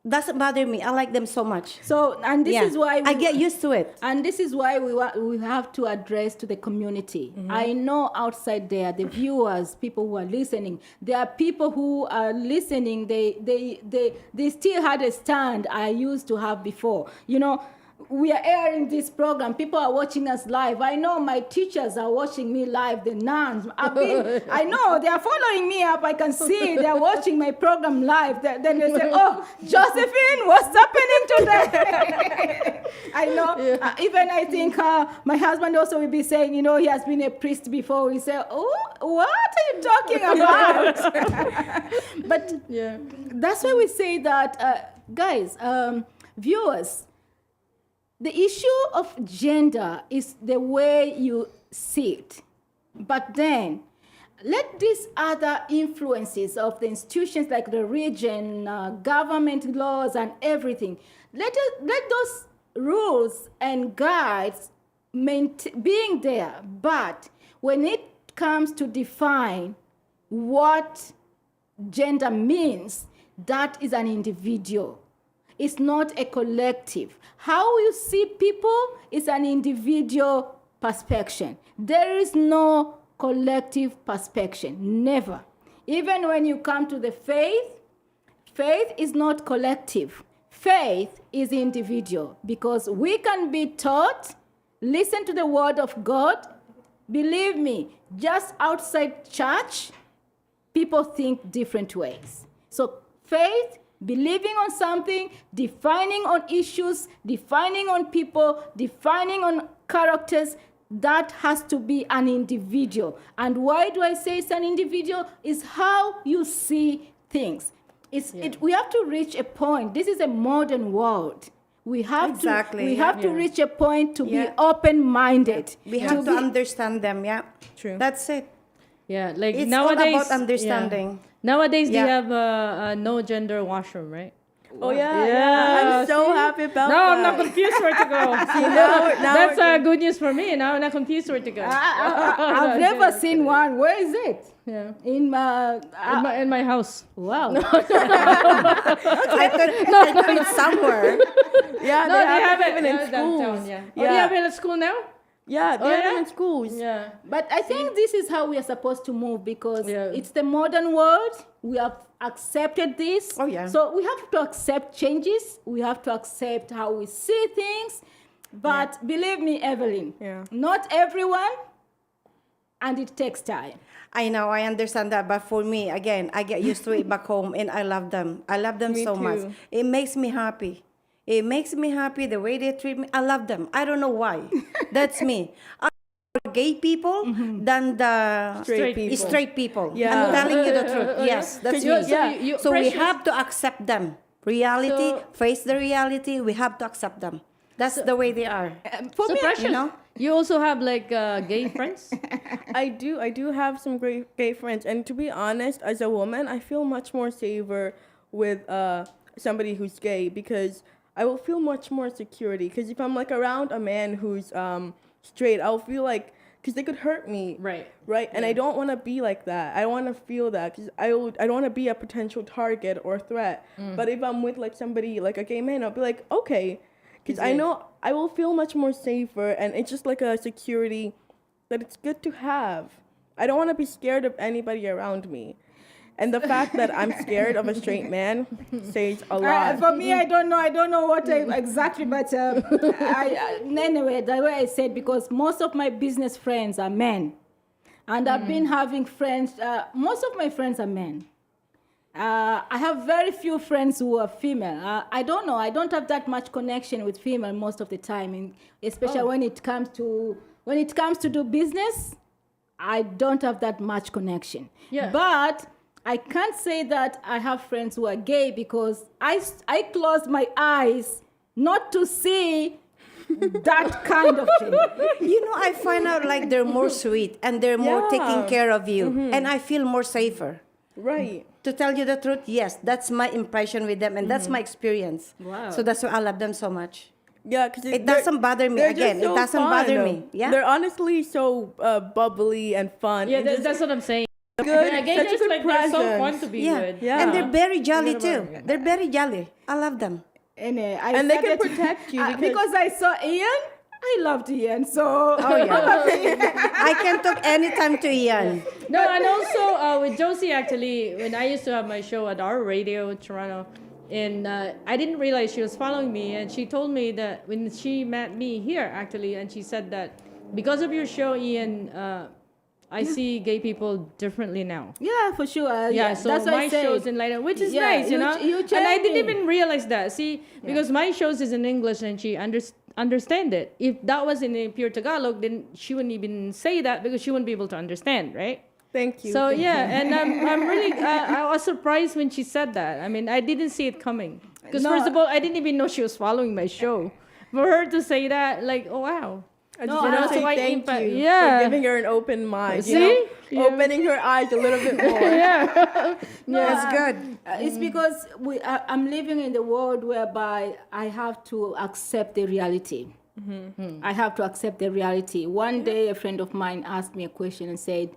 [SPEAKER 4] doesn't bother me. I like them so much.
[SPEAKER 3] So, and this is why
[SPEAKER 4] I get used to it.
[SPEAKER 3] And this is why we have to address to the community. I know outside there, the viewers, people who are listening, there are people who are listening. They still had a stand I used to have before. You know, we are airing this program. People are watching us live. I know my teachers are watching me live. The nuns, I know they are following me up. I can see they are watching my program live. Then they say, "Oh, Josephine, what's happening today?" I know. Even I think my husband also will be saying, you know, he has been a priest before. We say, "Oh, what are you talking about?" But
[SPEAKER 2] Yeah.
[SPEAKER 3] that's why we say that, guys, viewers. The issue of gender is the way you see it. But then, let these other influences of the institutions like the region, government laws and everything, let those rules and guides being there. But when it comes to define what gender means, that is an individual. It's not a collective. How you see people is an individual perspective. There is no collective perspective. Never. Even when you come to the faith, faith is not collective. Faith is individual because we can be taught, listen to the word of God. Believe me, just outside church, people think different ways. So faith, believing on something, defining on issues, defining on people, defining on characters, that has to be an individual. And why do I say it's an individual? It's how you see things. We have to reach a point. This is a modern world. We have to reach a point to be open-minded.
[SPEAKER 4] We have to understand them,
[SPEAKER 5] True.
[SPEAKER 4] That's it.
[SPEAKER 2] Yeah, like
[SPEAKER 4] It's
[SPEAKER 2] nowadays.
[SPEAKER 4] all about understanding.
[SPEAKER 2] Yeah. Nowadays they have a no gender washroom, right?
[SPEAKER 5] Oh yeah. I'm so happy about
[SPEAKER 2] No,
[SPEAKER 5] that.
[SPEAKER 2] I'm not confused where to go. That's good news for me. Now I'm not confused where to go.
[SPEAKER 3] I've never seen one. Where is it?
[SPEAKER 2] Yeah.
[SPEAKER 3] In
[SPEAKER 2] In my house.
[SPEAKER 3] wow.
[SPEAKER 4] I thought it's somewhere.
[SPEAKER 5] Yeah,
[SPEAKER 2] No, they have it
[SPEAKER 5] even in
[SPEAKER 2] downtown.
[SPEAKER 5] schools.
[SPEAKER 2] Yeah. Oh,
[SPEAKER 5] Yeah.
[SPEAKER 2] they have it at school now.
[SPEAKER 5] Yeah, they
[SPEAKER 2] Oh,
[SPEAKER 5] have
[SPEAKER 2] yeah?
[SPEAKER 5] them in schools.
[SPEAKER 2] Yeah.
[SPEAKER 3] But I think this is how we are supposed to move because
[SPEAKER 2] Yeah.
[SPEAKER 3] it's the modern world. We have accepted this.
[SPEAKER 4] Oh, yeah.
[SPEAKER 3] So we have to accept changes. We have to accept how we see things. But believe me, Evelyn, not everyone, and it takes time.
[SPEAKER 4] I know, I understand that, but for me, again, I get used to it back home, and I love them. I love them
[SPEAKER 5] Me
[SPEAKER 4] so much.
[SPEAKER 5] too.
[SPEAKER 4] It makes me happy. It makes me happy the way they treat me. I love them. I don't know why. That's me. I prefer gay people than the
[SPEAKER 5] Straight
[SPEAKER 4] people.
[SPEAKER 5] Yeah.
[SPEAKER 4] I'm telling you the truth. Yes, that's me. So we have to accept them. Reality, face the reality. We have to accept them. That's the way they are.
[SPEAKER 3] For
[SPEAKER 2] So
[SPEAKER 3] me,
[SPEAKER 2] Precious,
[SPEAKER 4] you know?
[SPEAKER 2] you also have like gay friends?
[SPEAKER 5] I do have some great gay friends, and to be honest, as a woman, I feel much more safer with somebody who's gay because I will feel much more security. Because if I'm like around a man who's straight, I'll feel like because they could hurt me,
[SPEAKER 2] Right.
[SPEAKER 5] And I don't want to be like that. I want to feel that because I don't want to be a potential target or threat. But if I'm with like somebody like a gay man, I'll be like, okay. Because I know I will feel much more safer, and it's just like a security that it's good to have. I don't want to be scared of anybody around me. And the fact that I'm scared of a straight man says a lot.
[SPEAKER 3] for me, I don't know what exactly, but anyway, the way I said, because most of my business friends are men. And I've been having friends, most of my friends are men. I have very few friends who are female. I don't know. I don't have that much connection with female most of the time, especially when it comes to do business. I don't have that much connection.
[SPEAKER 2] Yeah.
[SPEAKER 3] But I can't say that I have friends who are gay because I close my eyes not to see that kind of thing.
[SPEAKER 4] You know, I find out like they're more sweet and they're more taking care of you, and I feel more safer.
[SPEAKER 5] Right.
[SPEAKER 4] To tell you the truth, yes, that's my impression with them, and that's my experience.
[SPEAKER 3] Wow.
[SPEAKER 4] So that's why I love them so much.
[SPEAKER 5] Yeah, because
[SPEAKER 4] It doesn't bother me. Again, it doesn't bother me. Yeah.
[SPEAKER 5] They're honestly so bubbly and fun.
[SPEAKER 2] Yeah,
[SPEAKER 5] and just
[SPEAKER 2] that's what I'm saying.
[SPEAKER 5] good.
[SPEAKER 2] Yeah, gay
[SPEAKER 5] Such a
[SPEAKER 2] guys,
[SPEAKER 5] good
[SPEAKER 2] like, they're so
[SPEAKER 5] presence.
[SPEAKER 2] fun to be
[SPEAKER 4] Yeah.
[SPEAKER 2] with.
[SPEAKER 5] Yeah.
[SPEAKER 4] And they're very jolly
[SPEAKER 2] Forget about
[SPEAKER 4] too.
[SPEAKER 2] it.
[SPEAKER 4] They're very jolly. I love them.
[SPEAKER 3] And
[SPEAKER 5] And they can protect you
[SPEAKER 3] because I saw Ian. I loved Ian, so
[SPEAKER 4] Oh yeah. I can talk anytime to Ian.
[SPEAKER 2] No, and also with Josie, actually, when I used to have my show at our radio, Toronto, and I didn't realize she was following me, and she told me that when she met me here, actually, and she said that because of your show, Ian, I see gay people differently now.
[SPEAKER 3] yeah, for sure.
[SPEAKER 2] Yeah, so
[SPEAKER 3] that's what
[SPEAKER 2] my
[SPEAKER 3] I said.
[SPEAKER 2] show's enlightened, which is
[SPEAKER 3] Yeah,
[SPEAKER 2] nice, you know.
[SPEAKER 3] you
[SPEAKER 2] And I didn't
[SPEAKER 3] changed me.
[SPEAKER 2] even realize that. See, because my shows is in English, and she understand it. If that was in a pure Tagalog, then she wouldn't even say that because she wouldn't be able to understand, right?
[SPEAKER 5] Thank you.
[SPEAKER 2] So
[SPEAKER 5] Thank
[SPEAKER 2] yeah, and I'm really I was surprised when she said that. I mean, I didn't see it coming because
[SPEAKER 3] No.
[SPEAKER 2] first of all, I didn't even know she was following my show. For her to say that, like, oh wow.
[SPEAKER 5] I just
[SPEAKER 3] No,
[SPEAKER 5] want
[SPEAKER 3] I-
[SPEAKER 5] to say
[SPEAKER 2] so I
[SPEAKER 5] thank
[SPEAKER 2] impact-
[SPEAKER 5] you
[SPEAKER 2] yeah.
[SPEAKER 5] for giving her an open mind.
[SPEAKER 2] See?
[SPEAKER 5] You know,
[SPEAKER 2] Yeah.
[SPEAKER 5] opening her eyes a little bit more.
[SPEAKER 4] That's good.
[SPEAKER 3] It's because I'm living in the world whereby I have to accept the reality. I have to accept the reality. One day, a friend of mine asked me a question and said,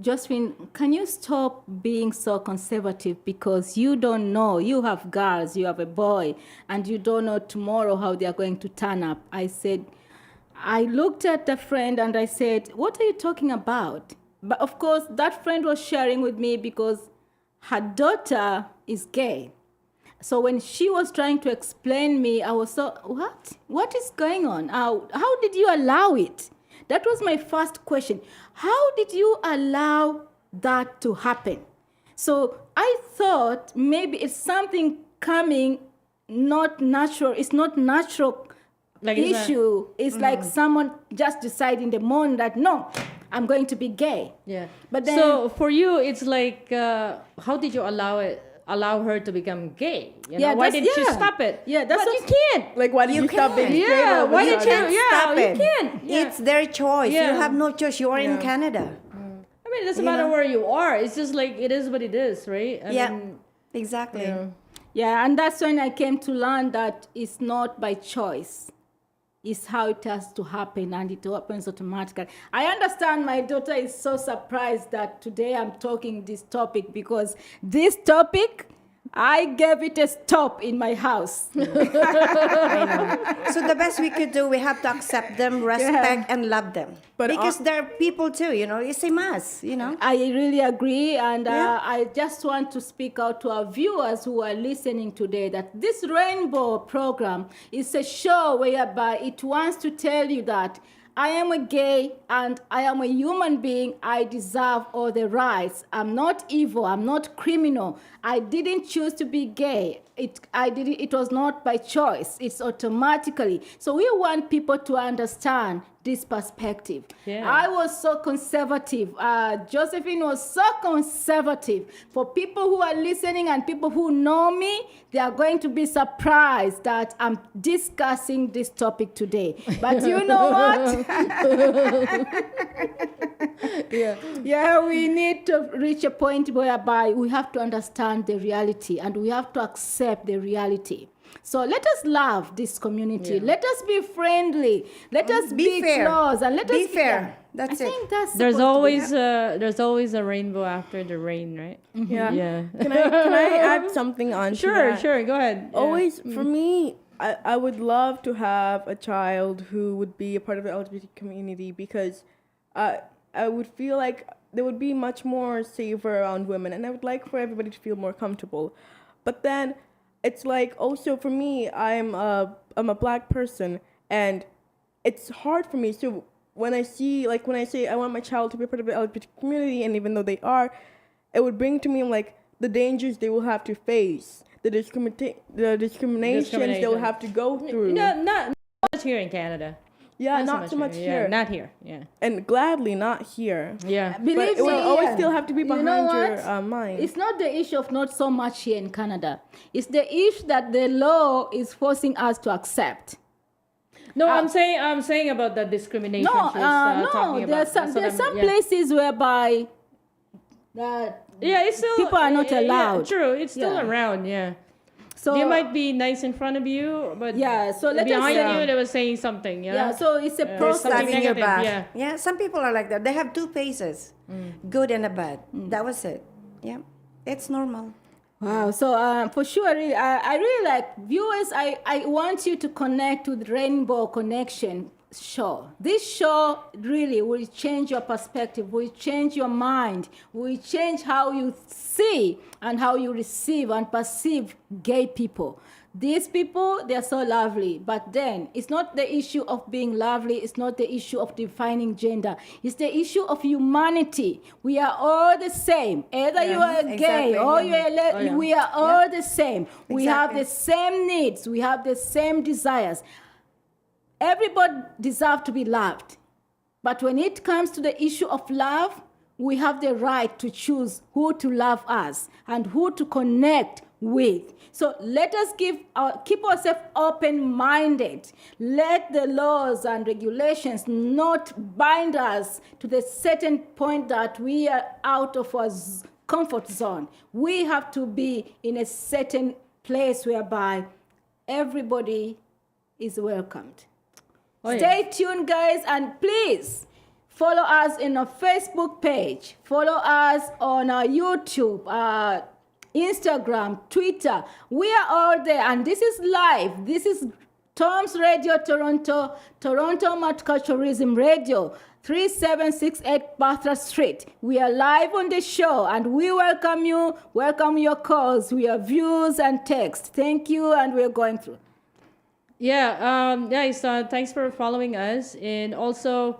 [SPEAKER 3] Josephine, can you stop being so conservative because you don't know. You have girls, you have a boy, and you don't know tomorrow how they are going to turn up. I looked at the friend and I said, what are you talking about? But of course, that friend was sharing with me because her daughter is gay. So when she was trying to explain me, I was so, what? What is going on? How did you allow it? That was my first question. How did you allow that to happen? So I thought maybe it's something coming, not natural. It's not natural
[SPEAKER 2] Like
[SPEAKER 3] issue. It's like someone just decide in the morning that, no, I'm going to be gay.
[SPEAKER 2] Yeah.
[SPEAKER 3] But then,
[SPEAKER 2] so for you, it's like, how did you allow her to become gay? You know?
[SPEAKER 3] Yeah,
[SPEAKER 2] Why
[SPEAKER 3] that's-
[SPEAKER 2] didn't you
[SPEAKER 3] yeah.
[SPEAKER 2] stop it?
[SPEAKER 3] Yeah, that's
[SPEAKER 2] but
[SPEAKER 3] what-
[SPEAKER 2] you can't.
[SPEAKER 5] Like, why did you stop being straight
[SPEAKER 2] Yeah,
[SPEAKER 5] all of a
[SPEAKER 2] why did
[SPEAKER 5] sudden?
[SPEAKER 2] you? Yeah,
[SPEAKER 4] Stop
[SPEAKER 2] you
[SPEAKER 4] it.
[SPEAKER 2] can't. Yeah.
[SPEAKER 4] It's their choice.
[SPEAKER 2] Yeah.
[SPEAKER 4] You have no choice. You are in Canada.
[SPEAKER 2] I mean, it doesn't matter where you are. It's just like it is what it is, right? I
[SPEAKER 4] Yeah,
[SPEAKER 2] mean,
[SPEAKER 4] exactly.
[SPEAKER 2] yeah.
[SPEAKER 3] yeah, and that's when I came to learn that it's not by choice. It's how it has to happen, and it happens automatically. I understand my daughter is so surprised that today I'm talking this topic because this topic, I gave it a stop in my house.
[SPEAKER 4] So the best we could do, we have to accept them, respect, and love them.
[SPEAKER 5] But
[SPEAKER 4] because they're people too, it's same as,
[SPEAKER 3] I really agree, and
[SPEAKER 4] Yeah.
[SPEAKER 3] I just want to speak out to our viewers who are listening today that this Rainbow program is a show whereby it wants to tell you that I am a gay and I am a human being. I deserve all the rights. I'm not evil. I'm not criminal. I didn't choose to be gay. It was not by choice. It's automatically. So we want people to understand this perspective.
[SPEAKER 2] Yeah.
[SPEAKER 3] I was so conservative. Josephine was so conservative. For people who are listening and people who know me, they are going to be surprised that I'm discussing this topic today. But you know what? Yeah, we need to reach a point whereby we have to understand the reality and we have to accept the reality. So let us love this community.
[SPEAKER 2] Yeah.
[SPEAKER 3] Let us be friendly. Let us
[SPEAKER 4] Be
[SPEAKER 3] be
[SPEAKER 4] fair.
[SPEAKER 3] close, and let
[SPEAKER 4] Be
[SPEAKER 3] us
[SPEAKER 4] fair. That's
[SPEAKER 3] I
[SPEAKER 4] it.
[SPEAKER 3] think that's
[SPEAKER 2] There's
[SPEAKER 3] supposed to be-
[SPEAKER 2] there's always a rainbow after the rain, right?
[SPEAKER 5] Yeah.
[SPEAKER 2] Yeah.
[SPEAKER 5] Can I add something on to
[SPEAKER 2] Sure,
[SPEAKER 5] that?
[SPEAKER 2] sure. Go ahead. Yeah.
[SPEAKER 5] Always, for me, I would love to have a child who would be a part of the LGBT community because I would feel like there would be much more safer around women, and I would like for everybody to feel more comfortable. But then it's like also for me, I'm a black person, and it's hard for me. So when I say I want my child to be a part of the LGBT community, and even though they are, it would bring to me like the dangers they will have to face, the discriminations they will have to go through.
[SPEAKER 2] No, not much here in Canada.
[SPEAKER 5] Yeah, not so much here.
[SPEAKER 2] Yeah, not here. Yeah.
[SPEAKER 5] And gladly not here.
[SPEAKER 2] Yeah.
[SPEAKER 5] But
[SPEAKER 3] Believe
[SPEAKER 5] it will
[SPEAKER 3] me,
[SPEAKER 5] always
[SPEAKER 3] Ian,
[SPEAKER 5] still have to be
[SPEAKER 3] you know
[SPEAKER 5] behind
[SPEAKER 3] what?
[SPEAKER 5] your mind.
[SPEAKER 3] It's not the issue of not so much here in Canada. It's the issue that the law is forcing us to accept.
[SPEAKER 2] No, I'm saying about the discrimination.
[SPEAKER 3] No,
[SPEAKER 2] she's,
[SPEAKER 3] no.
[SPEAKER 2] talking
[SPEAKER 3] There's
[SPEAKER 2] about.
[SPEAKER 3] some places whereby that
[SPEAKER 2] Yeah, it's still
[SPEAKER 3] people are not
[SPEAKER 2] yeah,
[SPEAKER 3] allowed.
[SPEAKER 2] true, it's still
[SPEAKER 3] Yeah.
[SPEAKER 2] around. Yeah.
[SPEAKER 3] so
[SPEAKER 2] They might be nice in front of you, but
[SPEAKER 3] Yeah, so let us
[SPEAKER 2] behind
[SPEAKER 3] say-
[SPEAKER 2] you they were saying something. Yeah.
[SPEAKER 3] yeah. So it's a
[SPEAKER 2] There's
[SPEAKER 3] process.
[SPEAKER 2] something
[SPEAKER 4] Stabbing your
[SPEAKER 2] negative,
[SPEAKER 4] back.
[SPEAKER 2] yeah.
[SPEAKER 4] Some people are like that. They have two faces, good and a bad. That was it. Yeah, it's normal.
[SPEAKER 3] Wow. So for sure, I really like viewers. I want you to connect with Rainbow Connection show. This show really will change your perspective, will change your mind, will change how you see and how you receive and perceive gay people. These people, they are so lovely, but then it's not the issue of being lovely, it's not the issue of defining gender, it's the issue of humanity. We are all the same. Either you are gay
[SPEAKER 4] exactly.
[SPEAKER 3] or you are
[SPEAKER 2] yeah.
[SPEAKER 3] we are all the same. We have
[SPEAKER 4] Exactly.
[SPEAKER 3] the same needs, we have the same desires. Everybody deserves to be loved. But when it comes to the issue of love, we have the right to choose who to love us and who to connect with. So let us keep ourselves open-minded. Let the laws and regulations not bind us to the certain point that we are out of our comfort zone. We have to be in a certain place whereby everybody is welcomed.
[SPEAKER 2] Oh, yeah.
[SPEAKER 3] Stay tuned, guys, and please Follow us in our Facebook page. Follow us on our YouTube, Instagram, Twitter. We are all there, and this is live. This is TOMz Radio Toronto, Toronto Multiculturalism Radio, 3768 Bathurst Street. We are live on the show, and we welcome you, welcome your calls, your views and texts. Thank you, and we're going through.
[SPEAKER 2] Yeah, guys, thanks for following us. And also,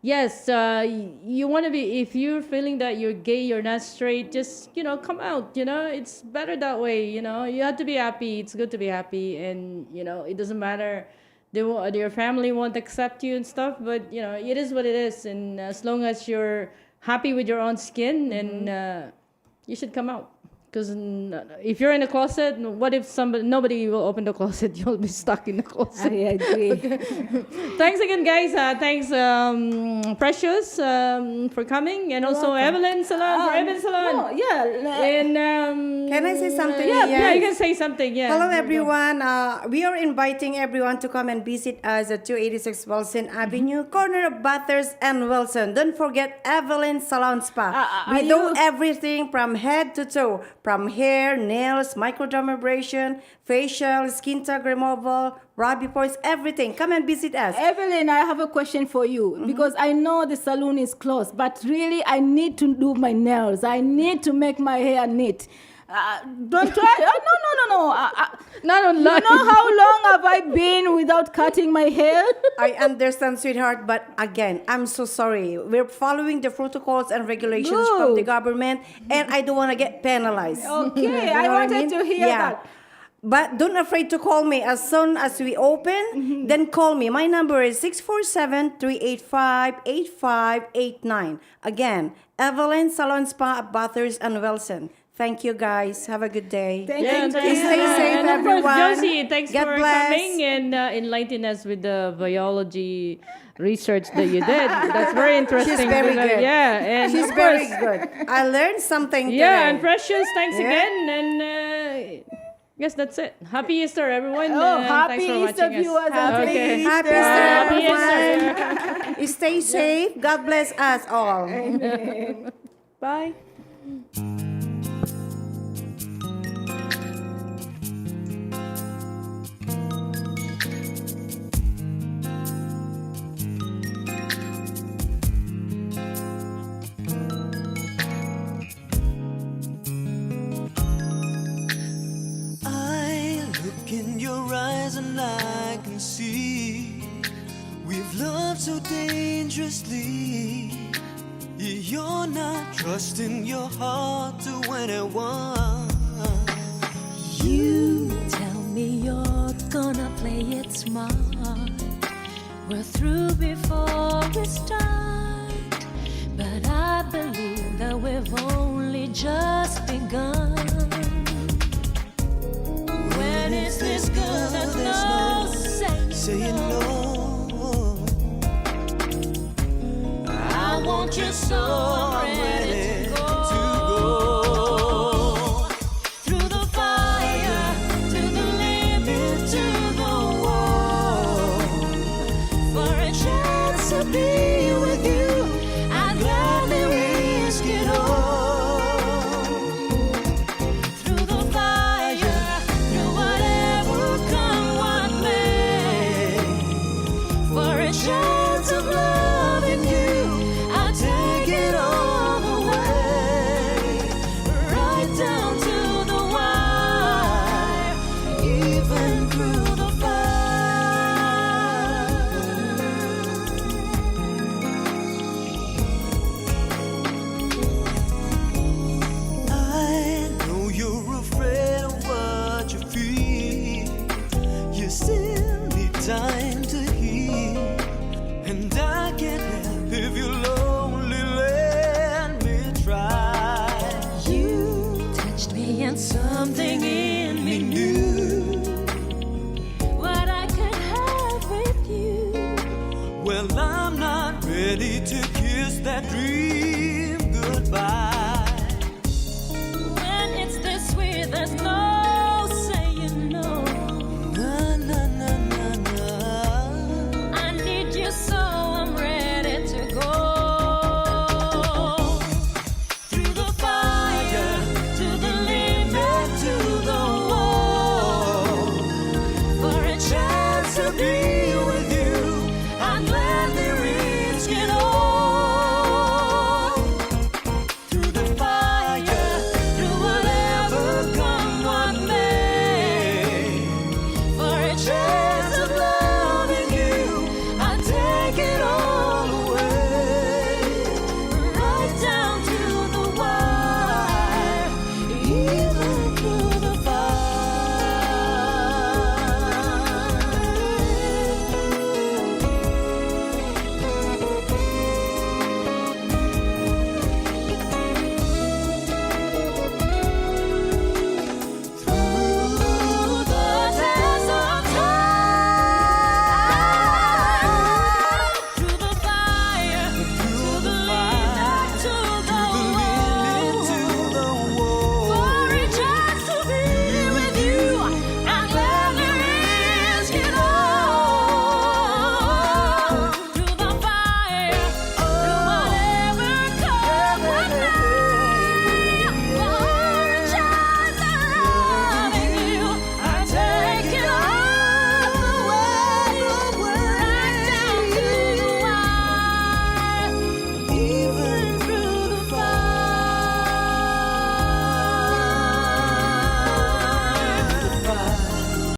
[SPEAKER 2] yes, you want to be, if you're feeling that you're gay, you're not straight, just, come out, it's better that way, you have to be happy. It's good to be happy. And, it doesn't matter, your family won't accept you and stuff, but, it is what it is. And as long as you're happy with your own skin, and you should come out. Because if you're in a closet, what if nobody will open the closet? You'll be stuck in the closet.
[SPEAKER 3] I agree.
[SPEAKER 2] Okay. Thanks again, guys. Thanks, Precious, for coming, and also Evelyn Salon for Evelyn Salon.
[SPEAKER 3] Oh, yeah.
[SPEAKER 2] And
[SPEAKER 4] Can I say something?
[SPEAKER 2] yeah, you can say something. Yeah.
[SPEAKER 4] Hello, everyone. We are inviting everyone to come and visit us at 286 Wilson Avenue, corner of Bathurst and Wilson. Don't forget Evelyn Salon Spa. We do everything from head to toe, from hair, nails, microdermabrasion, facial, skin tag removal, Robbie points, everything. Come and visit us.
[SPEAKER 3] Evelyn, I have a question for you, because I know the salon is closed, but really I need to do my nails. I need to make my hair neat. Don't try. No.
[SPEAKER 2] Not online.
[SPEAKER 3] You know how long have I been without cutting my hair?
[SPEAKER 4] I understand, sweetheart, but again, I'm so sorry. We're following the protocols and regulations from the government, and I don't want to get penalized.
[SPEAKER 3] Okay, I
[SPEAKER 4] what
[SPEAKER 3] wanted to hear that.
[SPEAKER 4] But don't afraid to call me as soon as we open. Then call me. My number is 647-385-8589. Again, Evelyn Salon Spa at Bathurst and Wilson. Thank you, guys. Have a good day.
[SPEAKER 3] Thank you.
[SPEAKER 4] Stay safe,
[SPEAKER 2] And of course,
[SPEAKER 4] everyone.
[SPEAKER 2] Josie, thanks
[SPEAKER 4] God
[SPEAKER 2] for
[SPEAKER 4] bless.
[SPEAKER 2] coming and enlightening us with the biology research that you did. That's very interesting.
[SPEAKER 4] She's very good.
[SPEAKER 2] Yeah, and
[SPEAKER 4] She's
[SPEAKER 2] of
[SPEAKER 4] very
[SPEAKER 2] course,
[SPEAKER 4] good. I learned something today.
[SPEAKER 2] yeah, and Precious, thanks
[SPEAKER 4] Yeah.
[SPEAKER 2] again. And guess that's it. Happy Easter, everyone.
[SPEAKER 3] Oh,
[SPEAKER 2] and
[SPEAKER 3] happy
[SPEAKER 2] thanks for
[SPEAKER 3] Easter,
[SPEAKER 2] watching
[SPEAKER 3] viewers.
[SPEAKER 2] us. Okay.
[SPEAKER 4] Happy
[SPEAKER 2] Happy
[SPEAKER 4] Easter,
[SPEAKER 2] Easter.
[SPEAKER 4] Stay safe. God bless us all.
[SPEAKER 5] Bye.
[SPEAKER 6] I look in your eyes and I can see we've loved so dangerously. You're not trusting your heart to anyone.
[SPEAKER 7] You tell me you're gonna play it smart. We're through before we start, but I believe that we've only just begun. When is this good? There's no
[SPEAKER 6] saying no.
[SPEAKER 7] I want you so ready to go. Through the fire, to the limit, to the wall. For a chance to be with you, I'd gladly risk it all. Through the fire, through whatever come what may. For a chance of loving you, I'll take it all the way, right down to the wire, even through the fire.
[SPEAKER 6] I know you're afraid of what you feel. You still need time to heal. And I can't help if you're lonely, let me try.
[SPEAKER 7] You touched me and something in me knew what I could have with you.
[SPEAKER 6] Well, I'm not ready to kiss that dream goodbye.